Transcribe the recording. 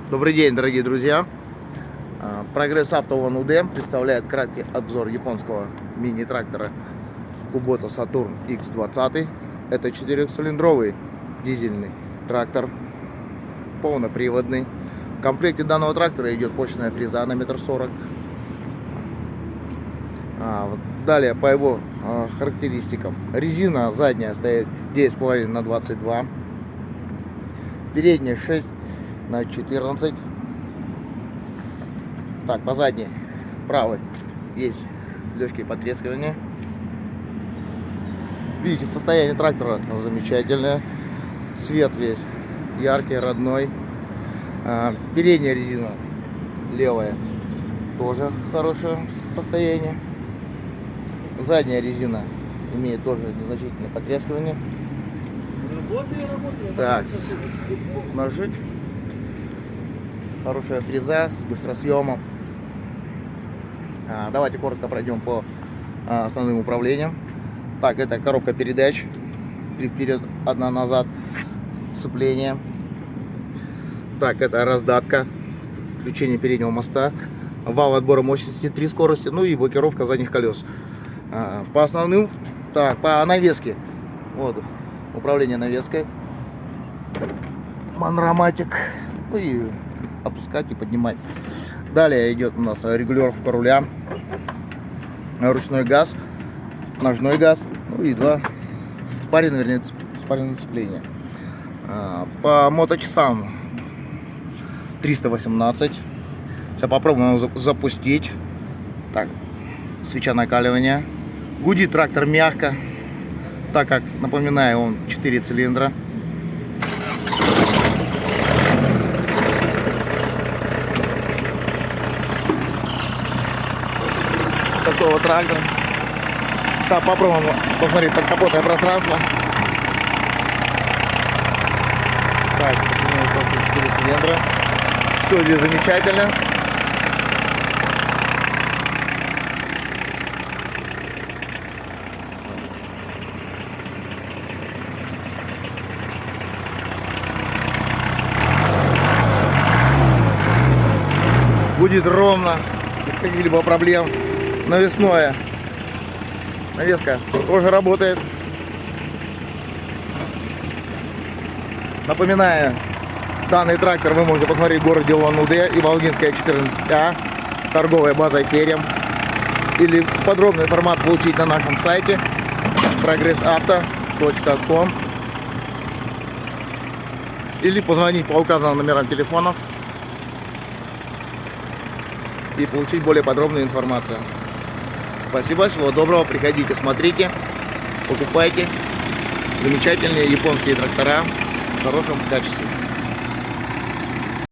Добрый день, дорогие друзья! Прогресс Авто One UD представляет краткий обзор японского мини-трактора Kubota Saturn X20. Это 4-цилиндровый дизельный трактор, полноприводный. В комплекте данного трактора идет почная фреза на 1,40 м. Далее по его характеристикам. Резина задняя стоит 9,5 на 22, передняя 6 на 14. Так, по задней правой есть легкие потрескивания. Видите, состояние трактора замечательное. Цвет весь яркий, родной. Передняя резина левая тоже хорошее состояние. Задняя резина имеет тоже незначительное потрескивание. Так, ножи. Хорошая фреза с быстросъемом. Давайте коротко пройдем по основным управлениям. Так, это коробка передач. 3 вперед, 1 назад. Сцепление. Так, это раздатка. Включение переднего моста. Вал отбора мощности 3 скорости. Ну и блокировка задних колес. По основным. Так, по навеске. Вот, управление навеской. Манраматик. Ну и опускать и поднимать. Далее идет у нас регулировка руля, ручной газ, ножной газ, ну и 2 спаренные сцепления. По моточасам 318. Сейчас попробуем запустить. Так, свеча накаливания. Гудит трактор мягко, так как, напоминаю, он 4 цилиндра. Такого трактора. Так, попробуем посмотреть подкапотное пространство. Так, 4 цилиндра. Все здесь замечательно. Будет ровно, без каких-либо проблем. Навесное. Навеска тоже работает. Напоминаю, данный трактор вы можете посмотреть в городе Улан-Удэ и Волгинская 14А, торговая база Керем. Или подробную информацию получить на нашем сайте progressauto.com. Или позвонить по указанным номерам телефонов и получить более подробную информацию. Спасибо, всего доброго, приходите, смотрите, покупайте замечательные японские трактора в хорошем качестве.